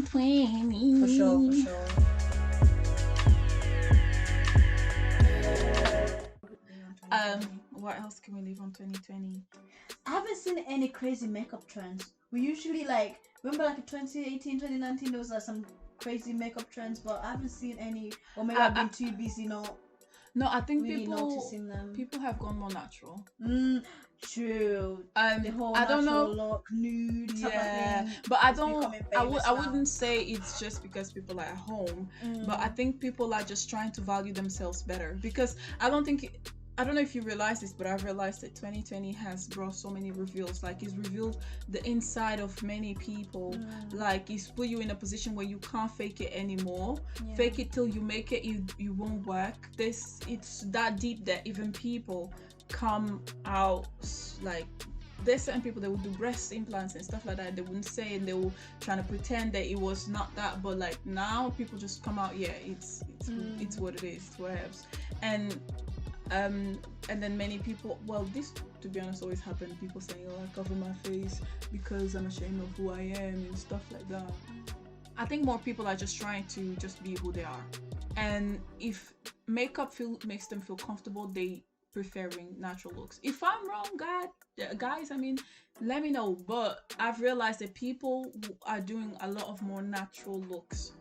2020. For sure. What else can we leave on 2020? I haven't seen any crazy makeup trends. We usually like, remember like in 2018, 2019, there was like some crazy makeup trends, but I haven't seen any, or maybe I've been too busy not. No, I think really noticing them. People have gone more natural. True. The whole I don't know. Look, nude type of thing. But I wouldn't say it's just because people are at home. But I think people are just trying to value themselves better, because I don't know if you realize this, but I've realized that 2020 has brought so many reveals. Like, it's revealed the inside of many people. Like, it's put you in a position where you can't fake it anymore. Fake it till you make it, you won't work. It's that deep that even people come out, like, there's certain people that will do breast implants and stuff like that. They wouldn't say, and they will try to pretend that it was not that. But like, now people just come out, it's what it is, it's whatever. And then many people, well, this, to be honest, always happened. People saying, oh, I cover my face because I'm ashamed of who I am and stuff like that. I think more people are just trying to just be who they are. And if makeup makes them feel comfortable, they preferring natural looks. If I'm wrong, guys, I mean, let me know. But I've realized that people are doing a lot of more natural looks,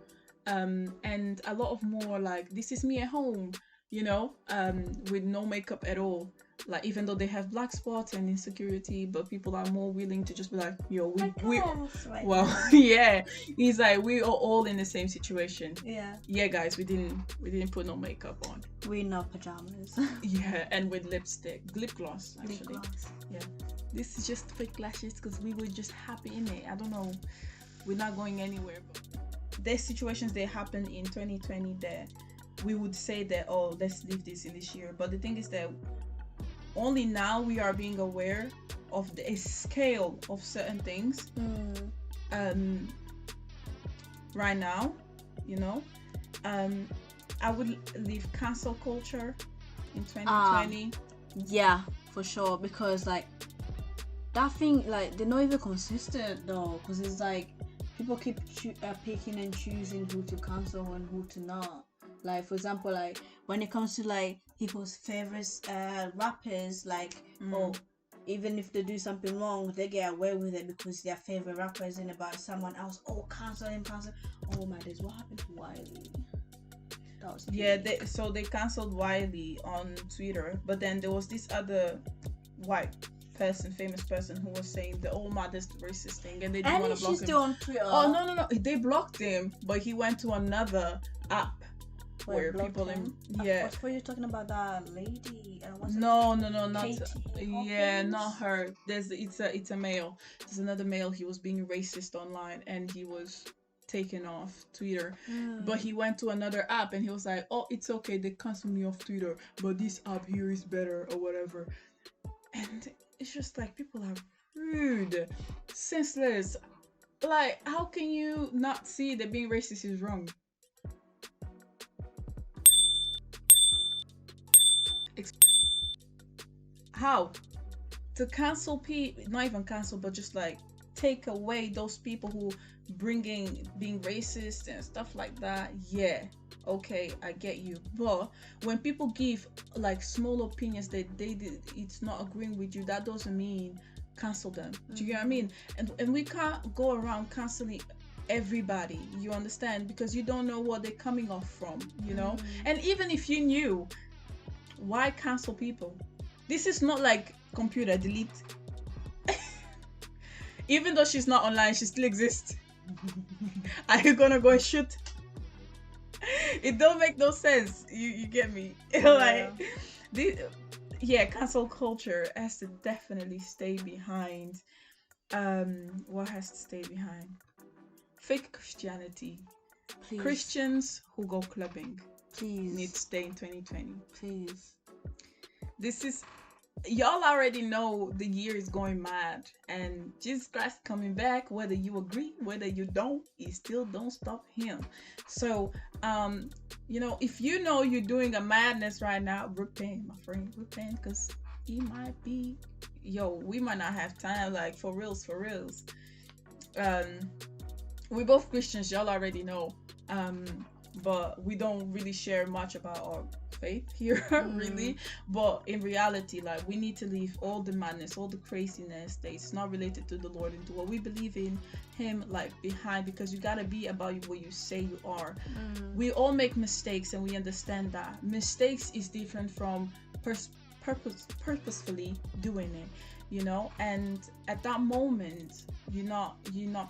and a lot of more like, this is me at home, with no makeup at all. Like, even though they have black spots and insecurity, but people are more willing to just be like, yo, he's like, we are all in the same situation. Yeah, guys, we didn't put no makeup on. We in our pajamas. And with lip gloss, actually. Lip gloss. Yeah, this is just fake lashes because we were just happy in it. I don't know, we're not going anywhere. But there's situations that happen in 2020 that we would say that, oh, let's leave this in this year. But the thing is that only now we are being aware of the scale of certain things. Right now, I would leave cancel culture in 2020. Yeah, for sure, because like that thing, like, they're not even consistent though, because it's like people keep picking and choosing who to cancel and who to not. Like, for example, like when it comes to like people's favorite rappers, like, even if they do something wrong, they get away with it because their favorite rapper isn't about someone else. Oh, cancel him. Oh my days, what happened to Wiley? That was they canceled Wiley on Twitter, but then there was this other famous person who was saying the "oh my, that's the racist thing," and they didn't want to block him. Still on Twitter. Oh no, they blocked him, but he went to another app. Where people I thought you were talking about that lady. No, not not her. It's a male. There's another male. He was being racist online and he was taken off Twitter. But he went to another app and he was like, oh, it's okay, they cancel me off Twitter, but this app here is better or whatever. And it's just like, people are rude, senseless. Like, how can you not see that being racist is wrong? How to cancel people, not even cancel, but just like take away those people who being racist and stuff like that. Okay, I get you. But when people give like small opinions that it's not agreeing with you, that doesn't mean cancel them. Do you get what I mean? And we can't go around canceling everybody, you understand, because you don't know what they're coming off from, and even if you knew, why cancel people? This is not like computer delete. Even though she's not online, she still exists. Are you gonna go and shoot? It don't make no sense. You get me? Like, cancel culture has to definitely stay behind. What has to stay behind? Fake Christianity. Please. Christians who go clubbing, please, need to stay in 2020. Please. This is, y'all already know the year is going mad and Jesus Christ coming back, whether you agree, whether you don't, it still don't stop him. So if you know you're doing a madness right now, repent, my friend, repent, because he might be, we might not have time, like, for reals. we're both Christians, y'all already know. But we don't really share much about our faith here, really. But in reality, like, we need to leave all the madness, all the craziness that is not related to the Lord and to what we believe in Him, like, behind, because you gotta be about what you say you are. We all make mistakes, and we understand that mistakes is different from purposefully doing it, you know. And at that moment, you're not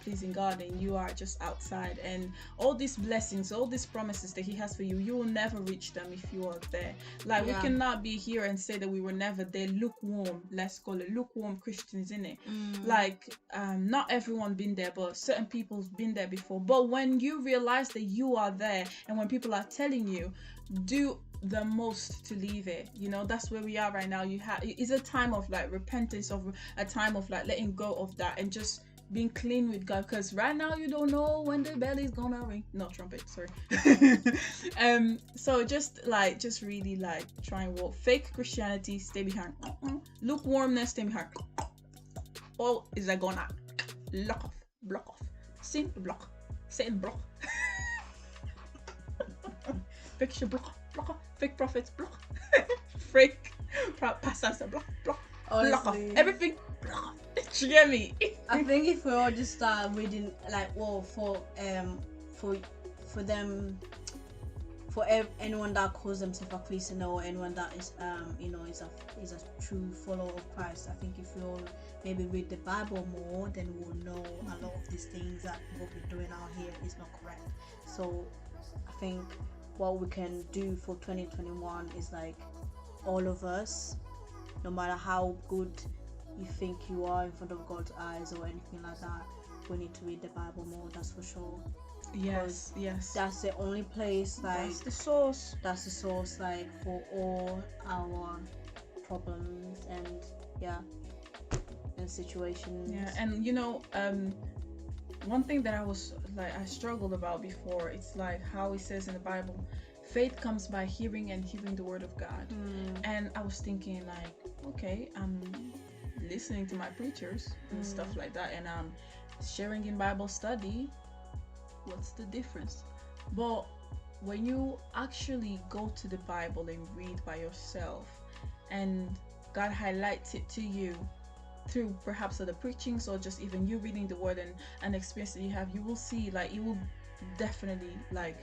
pleasing God, and you are just outside, and all these blessings, all these promises that He has for you, you will never reach them if you are there. Like, we cannot be here and say that we were never there. Lukewarm, let's call it lukewarm Christians, in it. Like, not everyone been there, but certain people's been there before. But when you realize that you are there, and when people are telling you, do the most to leave it, you know. That's where we are right now. It's a time of like repentance, of a time of like letting go of that and just being clean with God, because right now you don't know when the bell is gonna ring. No, trumpet, sorry. So just really like try and walk. Fake Christianity, stay behind. Lukewarmness, stay behind. All is like gonna block off. Sin, block. Satan, block. Fiction, block. Fake prophets, block. Fake pastors, block. Block off. Everything, block off. You get me? I think if we all just start reading, like, well, for them, for anyone that calls themselves a Christian, or anyone that is is a true follower of Christ, I think if we all maybe read the Bible more, then we'll know a lot of these things that what we're doing out here is not correct. So I think what we can do for 2021 is, like, all of us, no matter how good you think you are in front of God's eyes or anything like that, we need to read the Bible more, that's for sure. Yes. That's the only place, like, that's the source, like, for all our problems and situations. And you know, one thing that I struggled about before, it's like how it says in the Bible, faith comes by hearing, and hearing the word of God. And I was thinking, like, okay, I'm listening to my preachers and stuff like that, and I'm sharing in Bible study. What's the difference? But when you actually go to the Bible and read by yourself, and God highlights it to you through perhaps other preachings, or just even you reading the word and an experience that you have, you will see, like, it will definitely, like,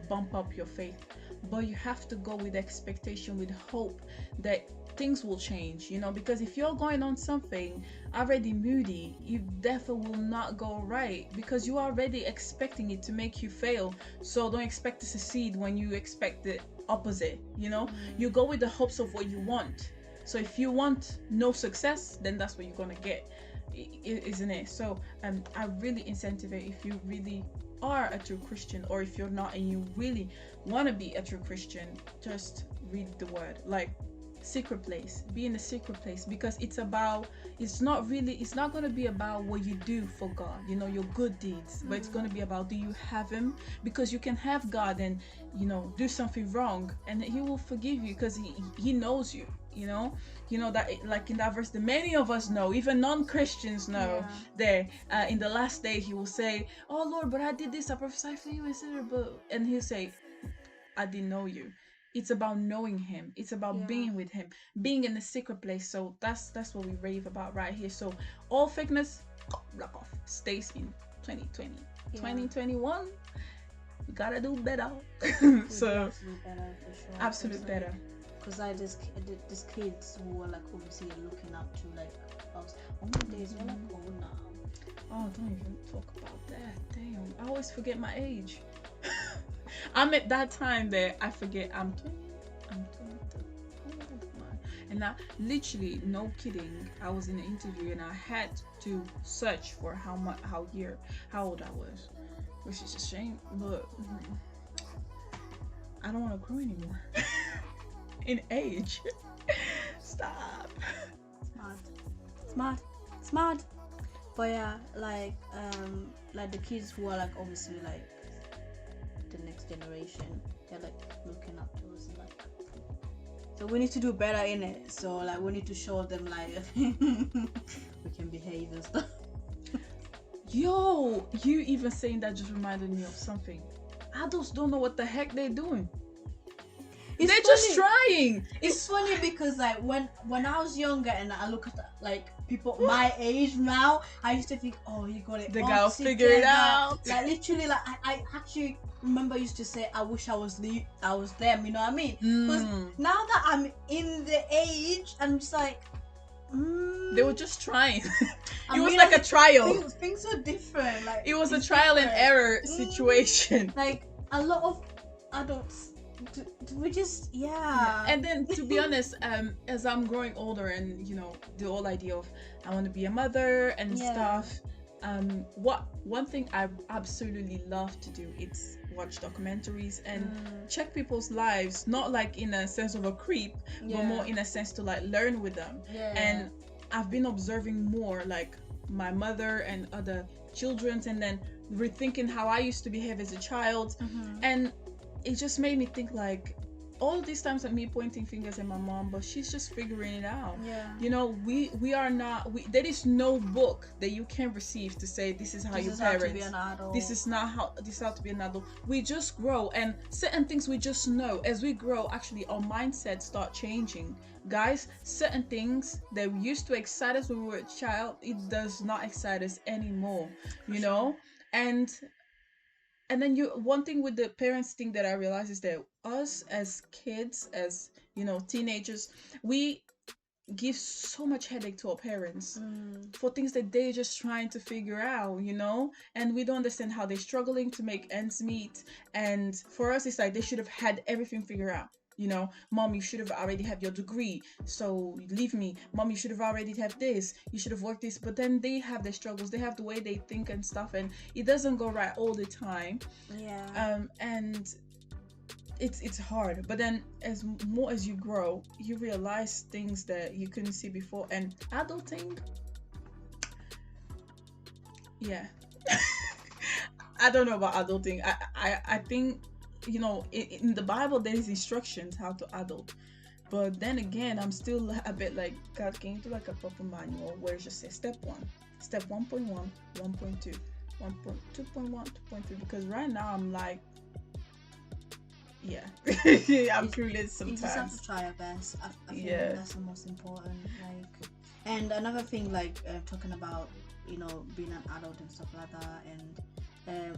bump up your faith. But you have to go with expectation, with hope that things will change, you know, because if you're going on something already moody, you definitely will not go right, because you are already expecting it to make you fail. So don't expect to succeed when you expect the opposite, you know. You go with the hopes of what you want. So if you want no success, then that's what you're gonna get, isn't it? So I really incentivate, if you really are a true Christian, or if you're not and you really want to be a true Christian, just read the word. Like, secret place, be in the secret place, because it's not going to be about what you do for God, you know, your good deeds, but it's going to be about, do you have Him? Because you can have God and, you know, do something wrong, and He will forgive you, because he knows you, you know that, like in that verse that many of us know, even non-Christians know, there in the last day He will say, oh Lord, but I did this, I prophesied for you, etc. And He'll say, I didn't know you. It's about knowing Him. It's about being with Him, being in the secret place. So that's what we rave about right here. So all fakeness, block off. Stays in 2020. 2021, we gotta do better. So absolute better. Because like these kids who were, like, obviously looking up to, like, us. On the days we're like, oh no. Oh, don't even talk about that. Damn, I always forget my age. I'm at that time that I forget I'm 20. I'm 22. And I literally, no kidding, I was in an interview and I had to search for how old I was, which is a shame, but I don't want to grow anymore. In age. Stop. Smart. But yeah, like the kids who are, like, obviously, like, the next generation, they're, like, looking up to us, like, so we need to do better in it. So, like, we need to show them, like, we can behave and stuff. Yo, Yo, you even saying that just reminded me of something. Adults don't know what the heck they're doing. They're just trying. It's funny because like when I was younger and I look at like people my age now, I used to think, oh, you got it. They gotta figure it out. Like literally, like I actually remember I used to say, I wish I was them. You know what I mean? Because now that I'm in the age, I'm just like. They were just trying. It was like a trial. Things were different. Like it was a trial and error situation. Like a lot of adults, we just And then to be honest, as I'm growing older, and you know the whole idea of I want to be a mother and stuff. One thing I absolutely love to do is watch documentaries and check people's lives, not like in a sense of a creep, but more in a sense to like learn with them. And I've been observing more like my mother and other children, and then rethinking how I used to behave as a child. And it just made me think like all these times of me pointing fingers at my mom, but she's just figuring it out. You know, we are not. There is no book that you can receive to say this is how you parent. To be an adult. This is not how. This is how to be an adult. We just grow, and certain things we just know as we grow. Actually, our mindsets start changing, guys. Certain things that used to excite us when we were a child, it does not excite us anymore. You know, and then one thing with the parents thing that I realized is that us as kids, as you know, teenagers, we give so much headache to our parents for things that they're just trying to figure out, you know, and we don't understand how they're struggling to make ends meet. And for us, it's like they should have had everything figured out. You know, mom, you should have already had your degree, so leave me. Mom, you should have already had this. You should have worked this. But then they have their struggles. They have the way they think and stuff, and it doesn't go right all the time. And it's hard. But then as more as you grow, you realize things that you couldn't see before. And adulting, I don't know about adulting. I think, you know, in the Bible there is instructions how to adult, but then again I'm still a bit like, God, can you do like a proper manual where it just says step 1, step 1.1, 1.2, 1.2.1, 2.3? Because right now I'm like, I'm clueless sometimes. You just have to try your best. I think that's the most important. Like, and another thing, like talking about, you know, being an adult and stuff like that, and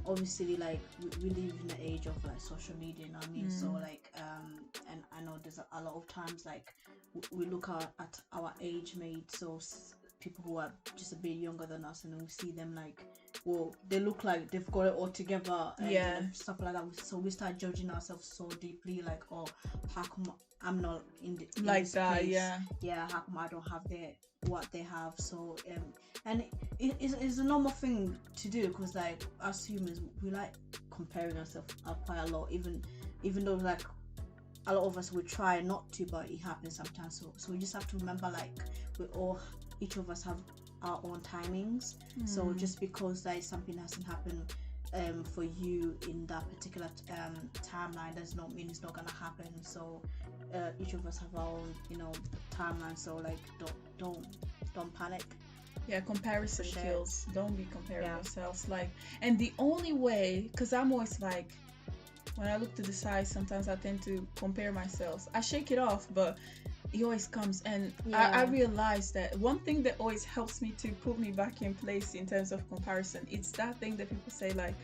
obviously like we live in the age of like social media, you know what I mean? So like and I know there's a lot of times like we look at our age mates, so people who are just a bit younger than us, and we see them like, well, they look like they've got it all together, and stuff like that. So we start judging ourselves so deeply, like, oh, how come I'm not in like this that place? How come I don't have what they have? So and it's a normal thing to do, because like as humans we like comparing ourselves quite a lot, even though like a lot of us would try not to, but it happens sometimes. So we just have to remember, like, each of us have our own timings. So just because like something hasn't happened for you in that particular timeline does not mean it's not gonna happen. So each of us have our own, you know, timeline. So like don't panic. Comparison kills. Don't be comparing yourselves, like, and the only way, because I'm always like, when I look to the side, sometimes I tend to compare myself. I shake it off, but it always comes. And I realize that one thing that always helps me to put me back in place in terms of comparison, it's that thing that people say, like,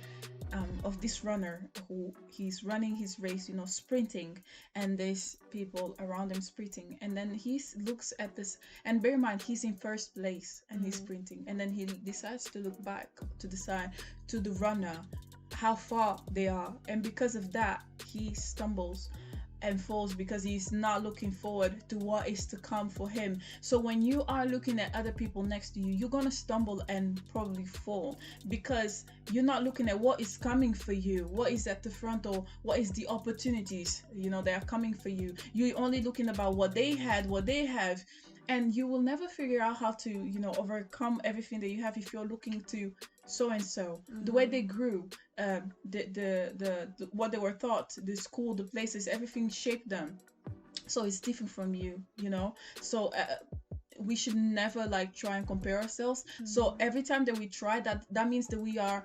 of this runner who he's running his race, you know, sprinting, and there's people around him sprinting, and then he looks at this, and bear in mind he's in first place and he's sprinting, and then he decides to look back to the side to the runner, how far they are, and because of that he stumbles and falls, because he's not looking forward to what is to come for him. So when you are looking at other people next to you, you're gonna stumble and probably fall, because you're not looking at what is coming for you, what is at the front, or what is the opportunities, you know, that are coming for you. You're only looking about what they have, and you will never figure out how to, you know, overcome everything that you have if you're looking to so and so, the way they grew, the what they were taught, the school, the places, everything shaped them. So it's different from you, you know. So we should never like try and compare ourselves. So every time that we try that means that we are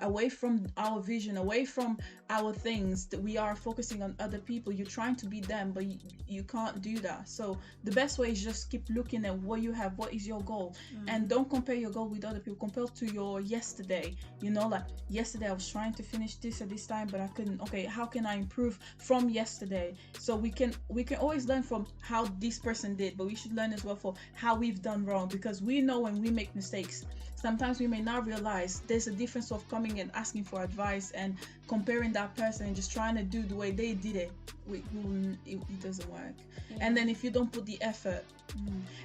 away from our vision, away from our things, that we are focusing on other people. You're trying to be them, but you can't do that. So the best way is just keep looking at what you have, what is your goal, and don't compare your goal with other people. Compare to your yesterday, you know, like yesterday I was trying to finish this at this time, but I couldn't. Okay, how can I improve from yesterday? So we can always learn from how this person did, but we should learn as well for how we've done wrong, because we know when we make mistakes, sometimes we may not realize there's a difference of coming and asking for advice and comparing that person and just trying to do the way they did it. It doesn't work. And then if you don't put the effort,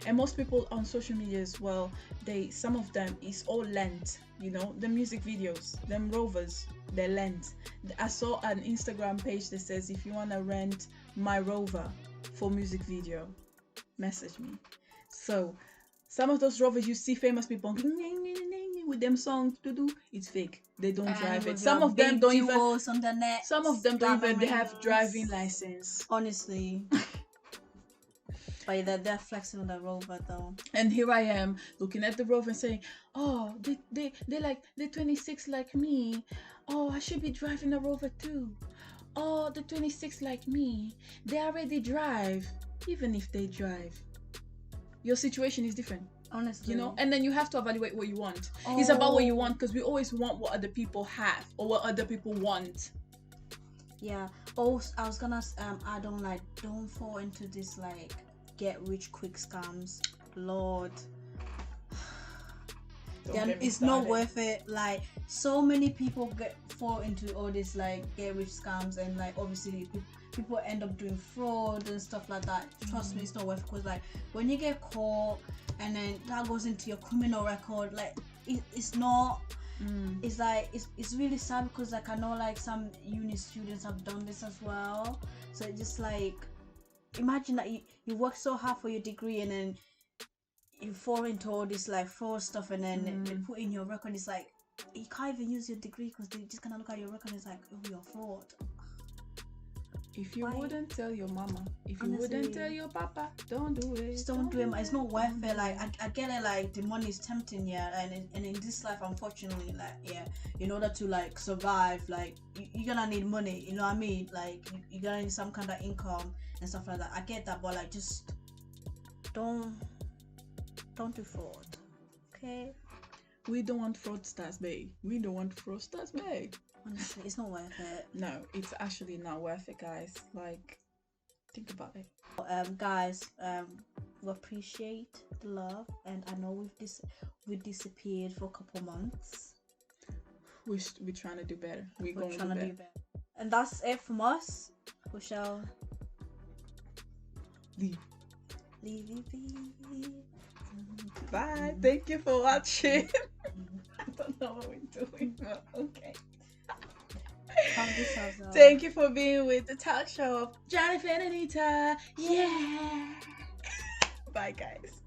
and most people on social media as well, some of them is all lent, you know, the music videos, them rovers, they're lent. I saw an Instagram page that says, if you want to rent my rover for music video, message me. So some of those rovers you see famous people with them songs to do, it's fake. They don't drive it. Some of them don't even on the net, some of them don't even have driving license. Honestly. But they're flexing on the rover though. And here I am looking at the rover and saying, oh, they're 26 like me. Oh, I should be driving a rover too. Oh, the 26 like me, they already drive. Even if they drive, your situation is different, honestly, you know. And then you have to evaluate what you want. It's about what you want, because we always want what other people have or what other people want. Yeah. Oh, I was gonna add on, like, don't fall into this like get rich quick scams. Lord, it's not worth it. Like, so many people fall into all this like get rich scams, and like obviously people end up doing fraud and stuff like that. Trust me, it's not worth it, because like when you get caught and then that goes into your criminal record, like it's not. It's like it's really sad, because like I know like some uni students have done this as well. So it's just like, imagine that you work so hard for your degree and then you fall into all this like fraud stuff, and then they put in your record. It's like you can't even use your degree, because they just gonna look at your record and it's like, oh, you're fraud. If you wouldn't tell your mama, if you wouldn't tell your papa, don't do it. Just don't do it. It's not worth it. Like I get it. Like the money is tempting, yeah. And in this life, unfortunately, like yeah, in order to like survive, like you're gonna need money. You know what I mean? Like you're gonna need some kind of income and stuff like that. I get that, but like just don't do fraud. Okay. We don't want fraudsters, babe. We don't want fraudsters, babe. Honestly, it's not worth it. No, it's actually not worth it, guys. Like, think about it. Guys, we appreciate the love, and I know we disappeared for a couple months. We're trying to do better. We're going trying to do better. And that's it from us. We shall leave. Bye. Mm-hmm. Thank you for watching. I don't know what we're doing, but okay. Thank you for being with the talk show of Janeth and Anita. Yeah. Bye, guys.